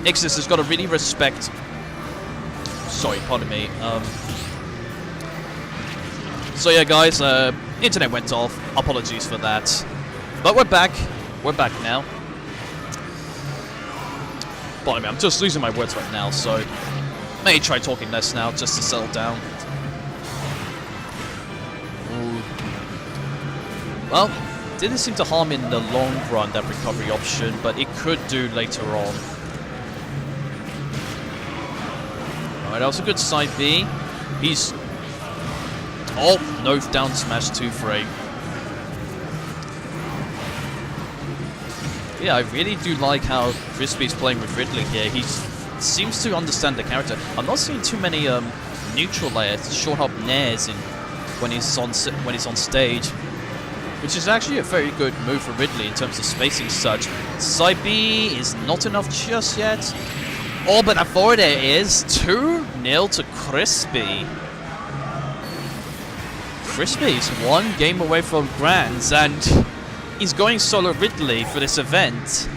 Ixis has got to really respect... Sorry, pardon me. So yeah, guys, internet went off. Apologies for that. But we're back. We're back now. Pardon me, I'm just losing my words right now, so... May try talking less now, just to settle down. Ooh. Well, didn't seem to harm in the long run, that recovery option, but it could do later on. Alright, that was a good side B. He's... Oh, no down smash 2 frame. Yeah, I really do like how Crispy's playing with Ridley here. He seems to understand the character. I'm not seeing too many neutral layers, short hop nairs when he's on stage, which is actually a very good move for Ridley in terms of spacing such. Side B is not enough just yet. Oh, but that forward air is 2-0 to Crispy. Crispy's one game away from Grands, and he's going solo Ridley for this event.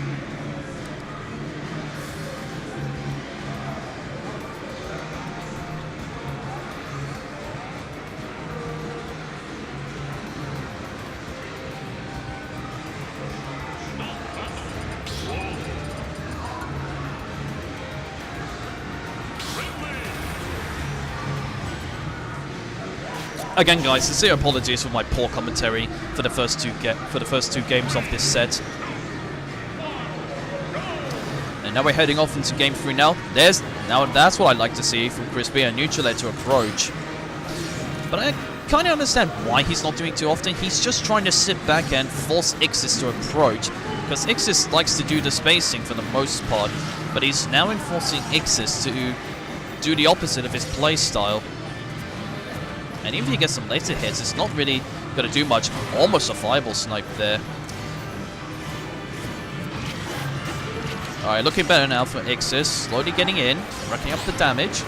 Again, guys, sincere apologies for my poor commentary for the first two games of this set. And now we're heading off into game 3 now. Now that's what I like to see from Crispy, a neutral air to approach. But I kind of understand why he's not doing it too often. He's just trying to sit back and force Ixis to approach, because Ixis likes to do the spacing for the most part, but he's now enforcing Ixis to do the opposite of his playstyle. And even if he gets some later hits, it's not really going to do much. Almost a fireball snipe there. Alright, looking better now for Ixis. Slowly getting in, racking up the damage.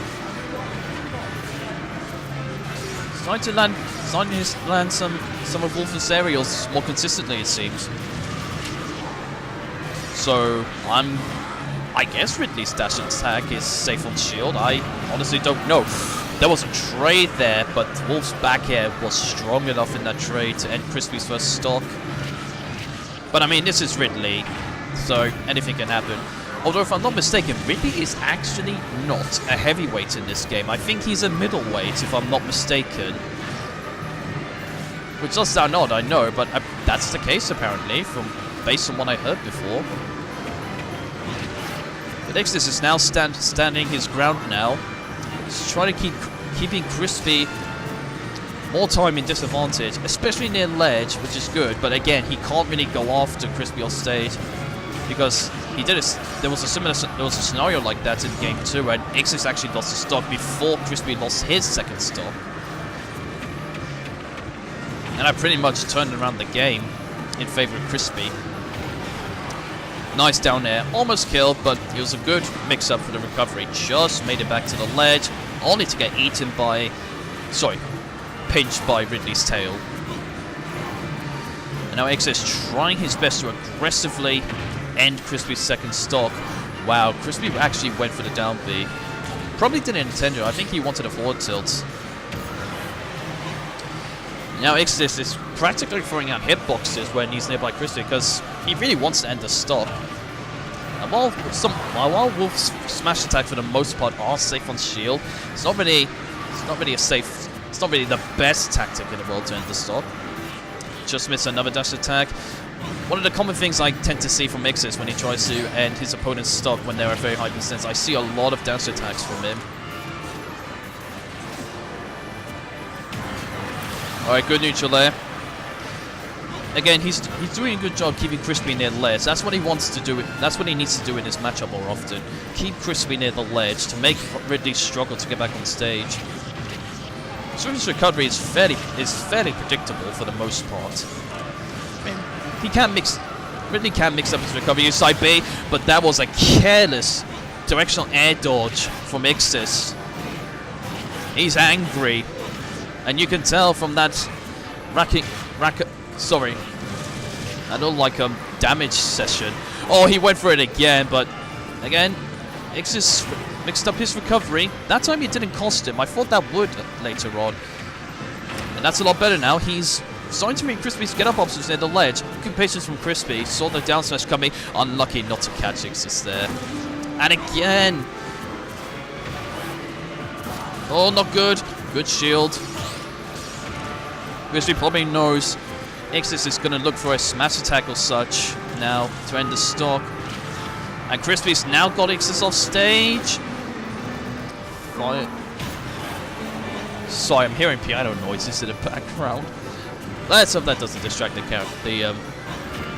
Starting to land some of Wolfen's aerials more consistently, it seems. So, I guess Ridley's dash attack is safe on shield. I honestly don't know. There was a trade there, but Wolf's back air was strong enough in that trade to end Crispy's first stock. But I mean, this is Ridley, so anything can happen. Although, if I'm not mistaken, Ridley is actually not a heavyweight in this game. I think he's a middleweight, if I'm not mistaken. Which does sound odd, I know, but that's the case apparently, based on what I heard before. But Ixis is now standing his ground now. He's trying to keeping Crispy more time in disadvantage, especially near ledge, which is good. But again, he can't really go after Crispy on stage because there was a scenario like that in game 2, and Ixis actually lost his stock before Crispy lost his second stock. And I pretty much turned around the game in favor of Crispy. Nice down air, almost killed, but it was a good mix-up for the recovery. Just made it back to the ledge, only to get eaten by... Sorry, pinched by Ridley's tail. And now Ixis trying his best to aggressively end Crispy's second stock. Wow, Crispy actually went for the down B. Probably didn't intend to, I think he wanted a forward tilt. Now Ixis is practically throwing out hitboxes when he's nearby Crispy because he really wants to end the stock. And while Wolf's smash attack for the most part are safe on shield, it's not really the best tactic in the world to end the stock. Just missed another dash attack. One of the common things I tend to see from Ixis when he tries to end his opponent's stock when they're at very high percent, I see a lot of dash attacks from him. Alright, good neutral there. Again, he's doing a good job keeping Crispy near the ledge. That's what he wants to do. That's what he needs to do in this matchup more often. Keep Crispy near the ledge to make Ridley struggle to get back on stage. So his recovery is fairly predictable for the most part. I mean, Ridley can mix up his recovery use side B, but that was a careless directional air dodge from Ixis. He's angry. And you can tell from that sorry, I don't like damage session. Oh, he went for it again, but again, Ixis mixed up his recovery. That time it didn't cost him. I thought that would later on. And that's a lot better now. He's starting to meet Crispy's get-up options near the ledge. Good patience from Crispy. Saw the down smash coming. Unlucky not to catch Ixis there. And again. Oh, not good. Good shield. Crispy probably knows Ixis is going to look for a smash attack or such now to end the stock. And Crispy's now got Ixis off stage. Sorry, I'm hearing piano noises in the background. Let's hope that doesn't distract the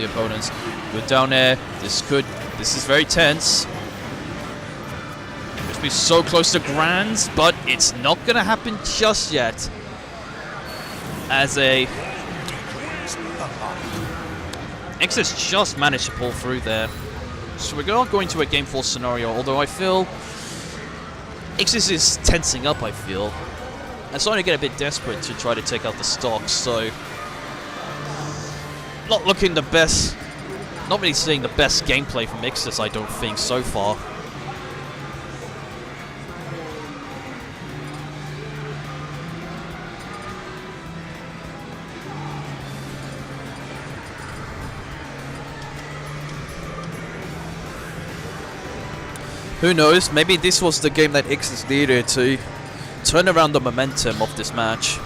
opponents. Good down air. This is very tense. Crispy's so close to Grands, but it's not gonna happen just yet. As Ixis just managed to pull through there. So we're not going to a Game 4 scenario, although I feel Ixis is tensing up, I feel. I'm starting to get a bit desperate to try to take out the stock, so not looking the best. Not really seeing the best gameplay from Ixis, I don't think, so far. Who knows, maybe this was the game that Ixis needed to turn around the momentum of this match.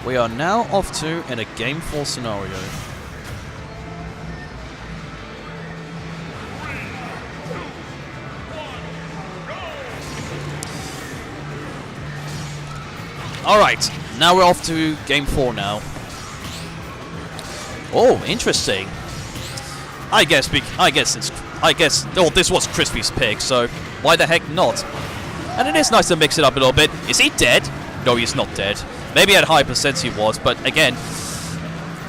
We are now off to in a Game 4 scenario. Alright, now we're off to Game 4 now. Oh, interesting. I guess oh, this was Crispy's pick, so why the heck not? And it is nice to mix it up a little bit. Is he dead? No, he's not dead. Maybe at high percent he was, but again.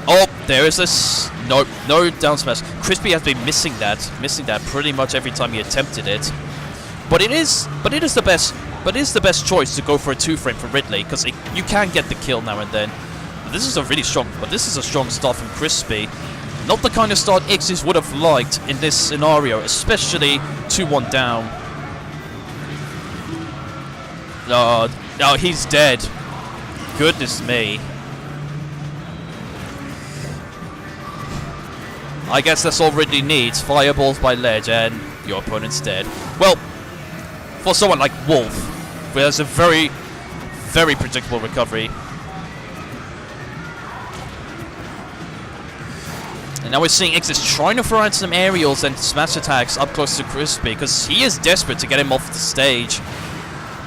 Oh, there is this. No down smash. Crispy has been missing that pretty much every time he attempted it. But it is the best choice to go for a 2-frame for Ridley, because you can get the kill now and then. This is a strong start from Crispy. Not the kind of start Ixis would have liked in this scenario, especially 2-1 down. No, he's dead. Goodness me. I guess that's all Ridley needs. Fireballs by ledge and your opponent's dead. Well, for someone like Wolf, who has a very, very predictable recovery. And now we're seeing Ixis trying to throw out some aerials and smash attacks up close to Crispy, because he is desperate to get him off the stage.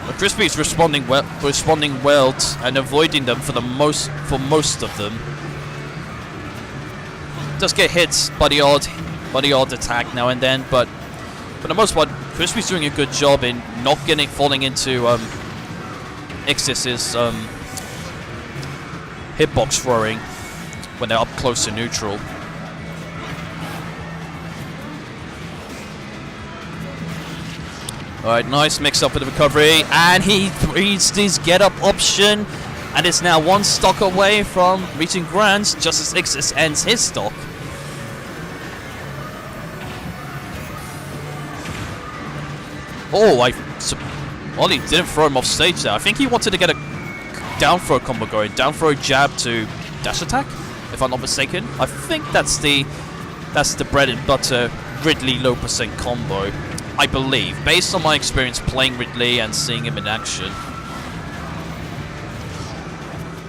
But Crispy is responding well and avoiding them for most of them. Does get hits by the odd attack now and then, but for the most part, Crispy's doing a good job in not falling into Ixis's hitbox throwing when they're up close to neutral. Alright, nice mix up with the recovery, and he reached his get-up option, and is now one stock away from reaching Grands, just as Ixis ends his stock. Oh, well, he didn't throw him off stage there. I think he wanted to get a down throw combo going, down throw jab to dash attack, if I'm not mistaken. I think that's the bread and butter Ridley low percent combo. I believe, based on my experience playing Ridley and seeing him in action.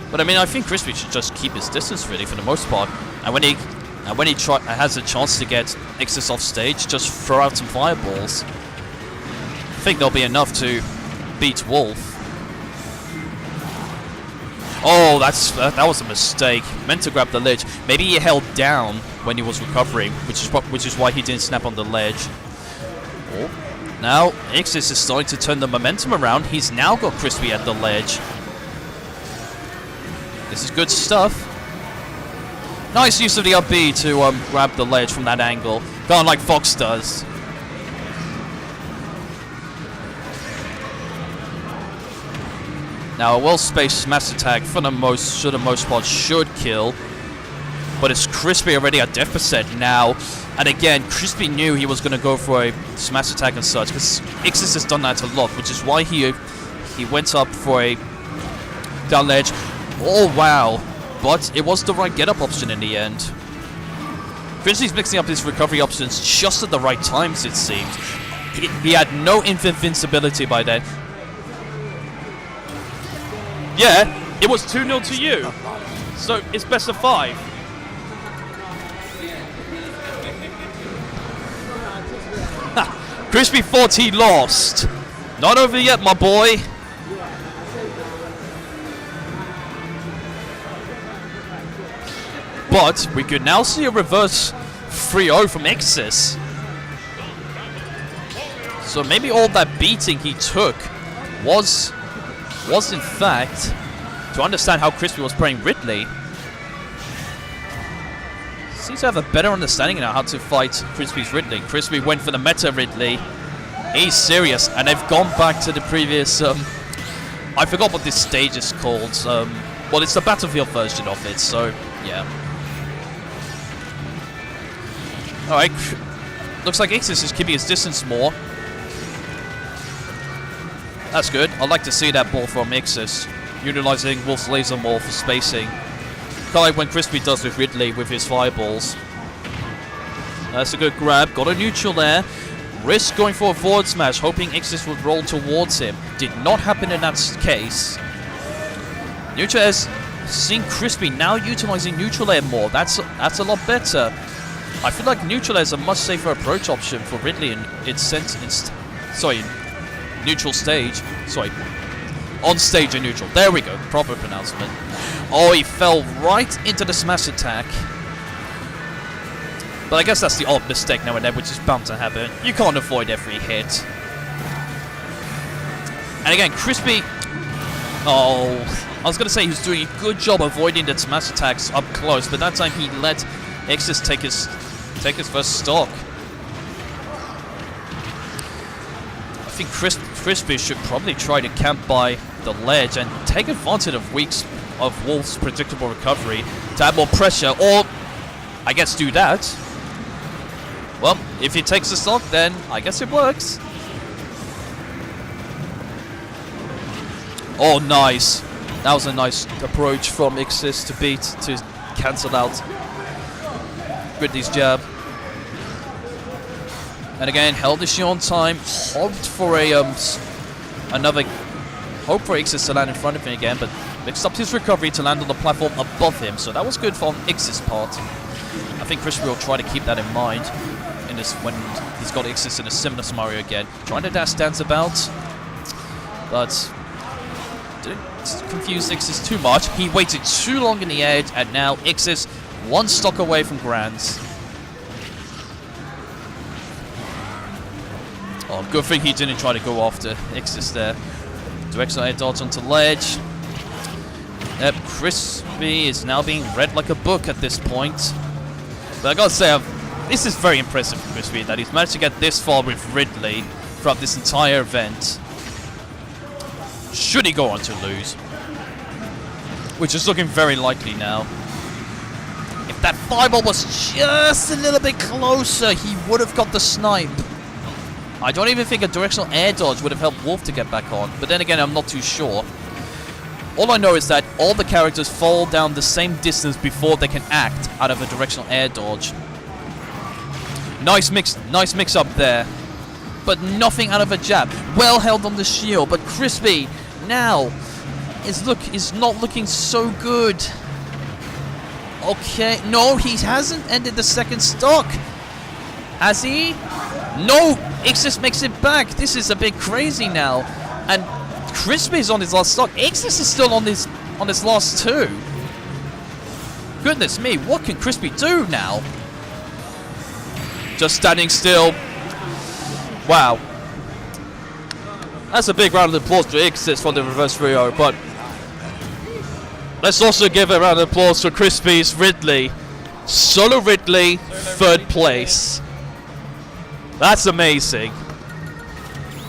But I mean, I think Crispy should just keep his distance really for the most part. And when he has a chance to get Ixis off stage, just throw out some fireballs. I think there'll be enough to beat Wolf. Oh, that was a mistake. Meant to grab the ledge. Maybe he held down when he was recovering, which is why he didn't snap on the ledge. Oh. Now, Ixis is starting to turn the momentum around. He's now got Crispy at the ledge. This is good stuff. Nice use of the up B to grab the ledge from that angle. Kind of like Fox does. Now, a well-spaced smash attack for the most part should kill. But it's Crispy already at death percent now. And again, Crispy knew he was going to go for a smash attack and such, because Ixis has done that a lot, which is why he went up for a down ledge. Oh, wow. But it was the right get-up option in the end. Crispy's mixing up his recovery options just at the right times, it seemed. He had no invincibility by then. Yeah, it was 2-0 to you. So it's best of 5. Crispy thought he lost. Not over yet, my boy. But we could now see a reverse 3-0 from Ixis. So maybe all that beating he took was in fact to understand how Crispy was playing Ridley. Seems to have a better understanding now how to fight Crispy's Ridley. Crispy went for the meta Ridley. He's serious, and they've gone back to the previous. I forgot what this stage is called. Well, it's the Battlefield version of it. So yeah. All right. Looks like Ixis is keeping his distance more. That's good. I'd like to see that ball from Ixis, utilizing Wolf's laser more for spacing. Kind of like when Crispy does with Ridley with his fireballs. That's a good grab. Got a neutral there. Risk going for a forward smash, hoping Ixis would roll towards him. Did not happen in that case. Neutral has seen Crispy now utilizing neutral air more. That's a lot better. I feel like neutral air is a much safer approach option for Ridley in neutral stage. Sorry. On stage and neutral. There we go. Proper pronouncement. Oh, he fell right into the smash attack. But I guess that's the odd mistake now and then, which is bound to happen. You can't avoid every hit. And again, Crispy... Oh, I was going to say he was doing a good job avoiding the smash attacks up close, but that time he let Ixis take his first stock. I think Crispy should probably try to camp by the ledge and take advantage of Wolf's predictable recovery to add more pressure, or I guess do that. Well, if he takes the stock, then I guess it works. Oh, nice. That was a nice approach from Ixis to cancel out Ridley's jab. And again, held the shield on time, hoped for hope for Ixis to land in front of him again, but mixed up his recovery to land on the platform above him, so that was good from Ixis' part. I think Crispy will try to keep that in mind in this when he's got Ixis in a similar scenario again. Trying to dash dance about, but didn't confuse Ixis too much. He waited too long in the edge, and now Ixis one stock away from Grands. Oh, good thing he didn't try to go after Ixis there. Directional air dodge onto ledge. Yep, Crispy is now being read like a book at this point. But I gotta say, this is very impressive for Crispy that he's managed to get this far with Ridley throughout this entire event. Should he go on to lose, which is looking very likely now. If that fireball was just a little bit closer, he would have got the snipe. I don't even think a directional air dodge would have helped Wolf to get back on, but then again, I'm not too sure. All I know is that all the characters fall down the same distance before they can act out of a directional air dodge. Nice mix up there, but nothing out of a jab. Well held on the shield, but Crispy now is not looking so good. Okay, no, he hasn't ended the second stock. Has he? No, Ixis makes it back. This is a bit crazy now. And Crispy's on his last stock. Ixis is still on his last two. Goodness me, what can Crispy do now? Just standing still. Wow. That's a big round of applause to Ixis for the reverse 3-0, but let's also give a round of applause for Crispy's Ridley. Solo Ridley, third place. That's amazing.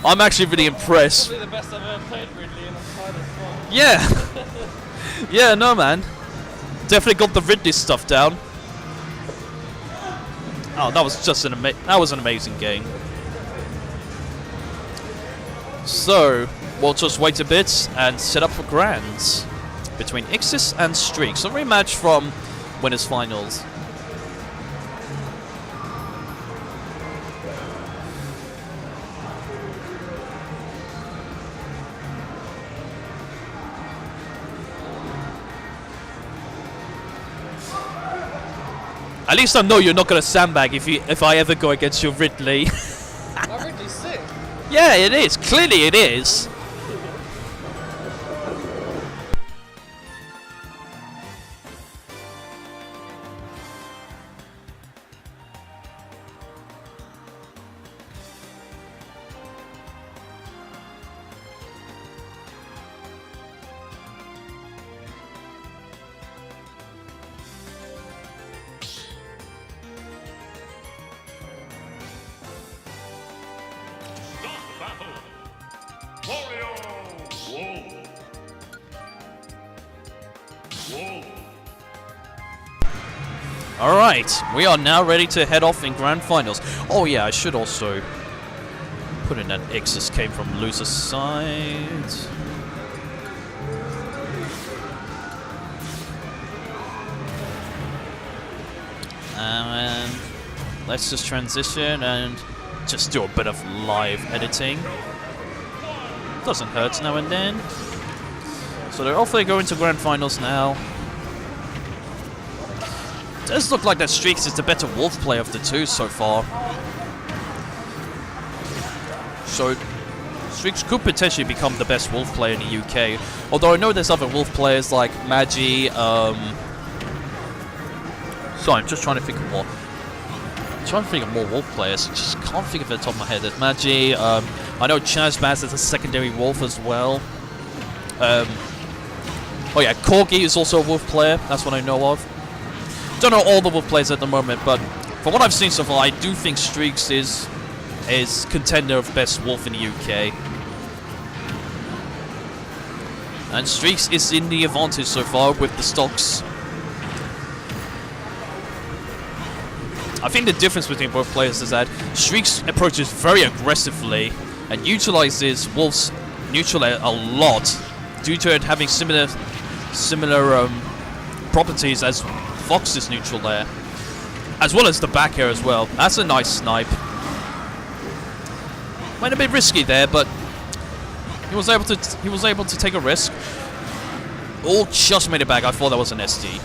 I'm actually really impressed. Probably the best I've ever played Ridley in a title. Yeah. Yeah, no man. Definitely got the Ridley stuff down. Oh, that was just an amazing game. So, we'll just wait a bit and set up for Grands between Ixis and Streaks. A rematch from Winners Finals. At least I know you're not gonna sandbag if I ever go against your Ridley. My Ridley's sick. Yeah, it is. Clearly it is. Alright, we are now ready to head off in Grand Finals. Oh yeah, I should also put in that Ixis came from loser's side. And let's just transition and just do a bit of live editing. Doesn't hurt now and then. So they're off, they go into Grand Finals now. Does look like that Streaks is the better Wolf player of the two so far. So Streaks could potentially become the best Wolf player in the UK. Although I know there's other Wolf players like Magi. Sorry, I'm just trying to think of more. I'm trying to think of more Wolf players. I just can't think of it off the top of my head. There's Magi. I know Chazbaz is a secondary Wolf as well. Oh yeah, Corgi is also a Wolf player. That's what I know of. Don't know all the Wolf players at the moment, but from what I've seen so far, I do think Streaks is contender of best Wolf in the UK. And Streaks is in the advantage so far with the stocks. I think the difference between both players is that Streaks approaches very aggressively and utilizes Wolf's neutral air a lot due to it having similar properties as Fox's neutral air, as well as the back air as well. That's a nice snipe. Went a bit risky there, but he was able to take a risk. Oh, just made it back. I thought that was an SD.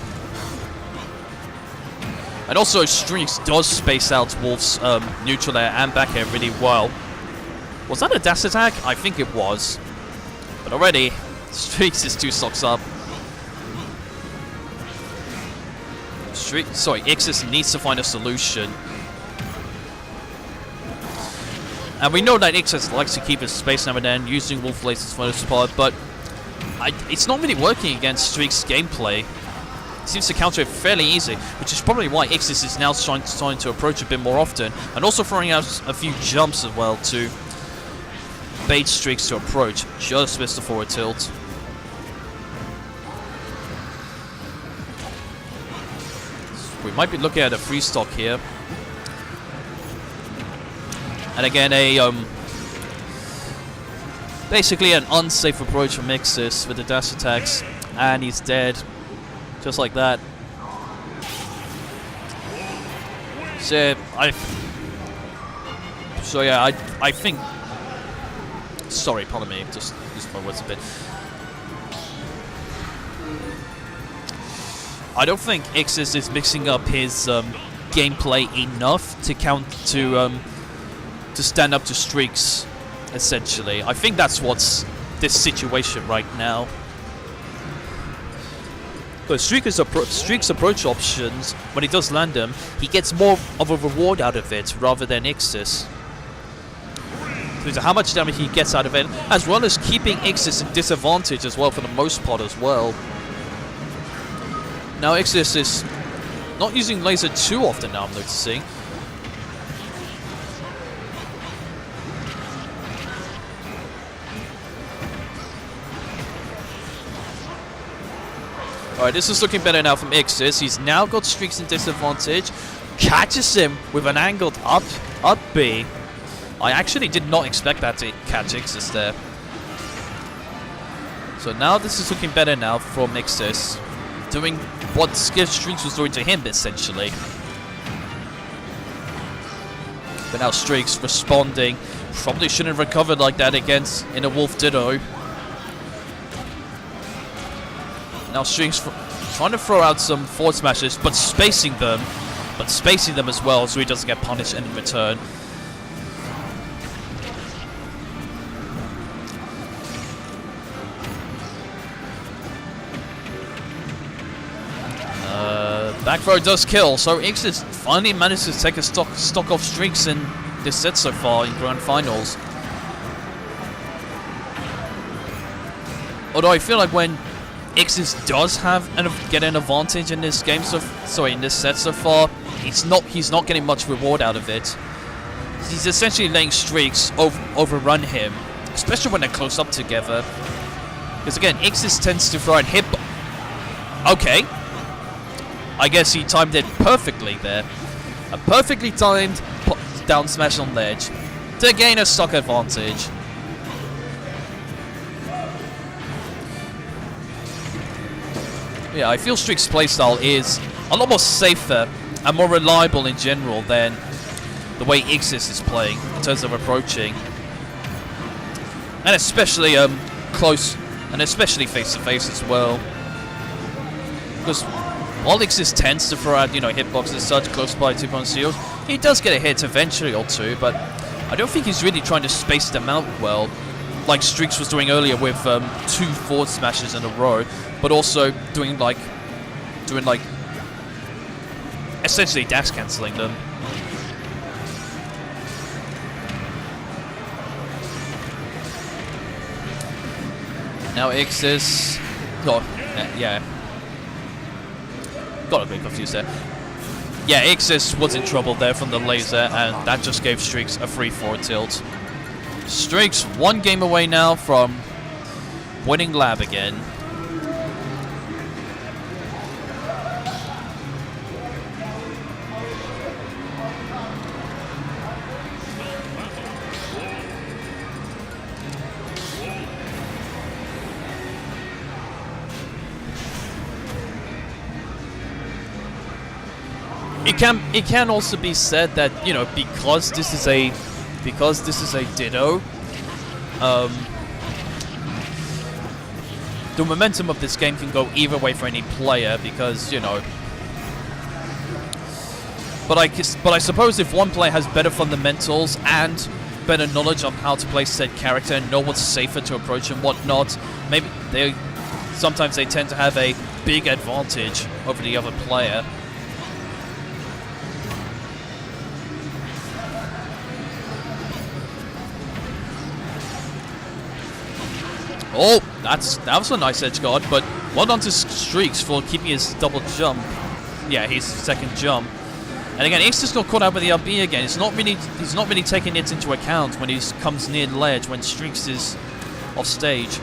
And also, Streaks does space out Wolf's neutral air and back air really well. Was that a dash attack? I think it was. But already, Streaks is 2 stocks up. Ixis needs to find a solution. And we know that Ixis likes to keep his space now and then, using Wolf Lasers for the most part, but it's not really working against Streaks' gameplay. It seems to counter it fairly easy, which is probably why Ixis is now starting to approach a bit more often, and also throwing out a few jumps as well to bait Streaks to approach. Just missed the forward tilt. We might be looking at a free stock here. And again, basically an unsafe approach from Ixis with the dash attacks. And he's dead. Just like that. So yeah, I think... Sorry, pardon me, just use my words a bit. I don't think Ixis is mixing up his gameplay enough to stand up to Streaks, essentially. I think that's what's this situation right now. But Streaks' approach options, when he does land them, he gets more of a reward out of it rather than Ixis. So how much damage he gets out of it, as well as keeping Ixis in disadvantage as well for the most part as well. Now Ixis is not using laser too often now, I'm noticing. Alright, this is looking better now from Ixis. He's now got Streaks in disadvantage. Catches him with an angled up B. I actually did not expect that to catch Ixis there. So now this is looking better now from Ixis. Doing what Streaks was doing to him, essentially. But now Streaks responding. Probably shouldn't have recovered like that against in a Wolf Ditto. Now Streaks trying to throw out some forward smashes, but spacing them. As well, so he doesn't get punished in return. Back throw does kill, so Ixis finally manages to take a stock off Streaks in this set so far in Grand Finals. Although I feel like when Ixis does get an advantage in this game in this set so far, he's not getting much reward out of it. He's essentially letting Streaks overrun him, especially when they're close up together. Because again, Ixis tends to throw out hit. Okay. I guess he timed it perfectly there. A perfectly timed down smash on ledge to gain a stock advantage. Yeah, I feel Streaks' playstyle is a lot more safer and more reliable in general than the way Ixis is playing in terms of approaching. And especially close, and especially face-to-face as well. Because while Ixis tends to throw out, hitboxes and such close by 2-point shields, he does get a hit eventually or two, but I don't think he's really trying to space them out well, like Streaks was doing earlier with 2 forward smashes in a row, but also doing essentially dash cancelling them. Now Ixis, yeah. Got a bit confused there. Yeah, Ixis was in trouble there from the laser, and that just gave Streaks a free forward tilt. Streaks 1 game away now from winning Lab again. It can also be said that, because this is a Ditto, the momentum of this game can go either way for any player, because but I suppose if one player has better fundamentals and better knowledge on how to play said character and know what's safer to approach and whatnot, maybe sometimes they tend to have a big advantage over the other player. Oh, that was a nice edge guard, but well done to Streaks for keeping his double jump. Yeah, his second jump. And again, Ixis got caught out with the RB again. He's not really taking it into account when he comes near the ledge when Streaks is off stage.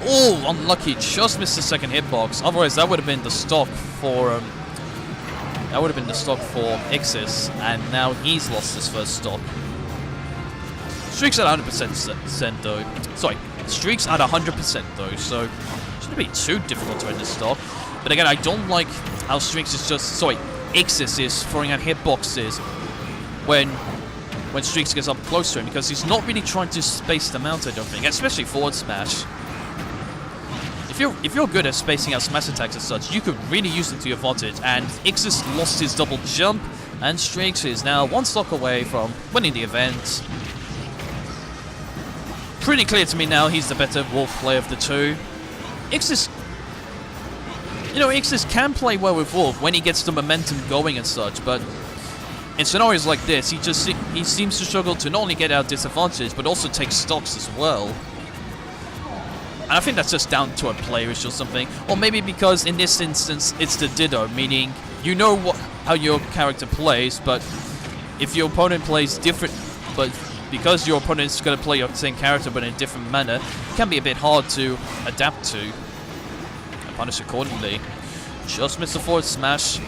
Oh, unlucky! Just missed the second hitbox. Otherwise, that would have been the stock for Ixis, and now he's lost his first stock. Streaks at 100% though. Sorry, Streaks at 100% though, so shouldn't be too difficult to win this stock. But again, I don't like how Ixis is throwing out hitboxes when Streaks gets up close to him, because he's not really trying to space them out, I don't think, especially forward smash. If you're good at spacing out smash attacks and such, you could really use them to your advantage, and Ixis lost his double jump, and Streaks is now 1 stock away from winning the event. Pretty clear to me now he's the better Wolf player of the two. Ixis can play well with Wolf when he gets the momentum going and such, but in scenarios like this, he seems to struggle to not only get out disadvantage, but also take stocks as well. And I think that's just down to a player issue or something, or maybe because in this instance it's the Ditto, meaning you know how your character plays, but if your opponent plays different, but because your opponent's going to play your same character but in a different manner, it can be a bit hard to adapt to and punish accordingly. Just missed the forward smash.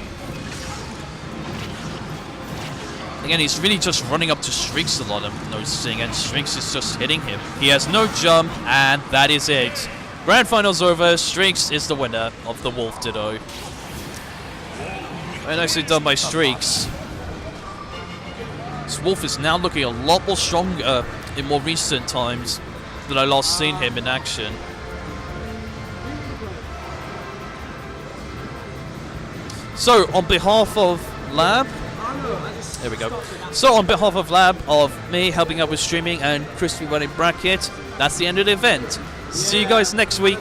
Again, he's really just running up to Streaks a lot, I'm noticing, and Streaks is just hitting him. He has no jump, and that is it. Grand Final's over. Streaks is the winner of the Wolf Ditto. Very nicely done by Streaks. This Wolf is now looking a lot more stronger in more recent times than I last seen him in action. So, on behalf of Lab, there we go. So on behalf of Lab, of me helping out with streaming and Crispy running bracket, that's the end of the event. See you guys next week.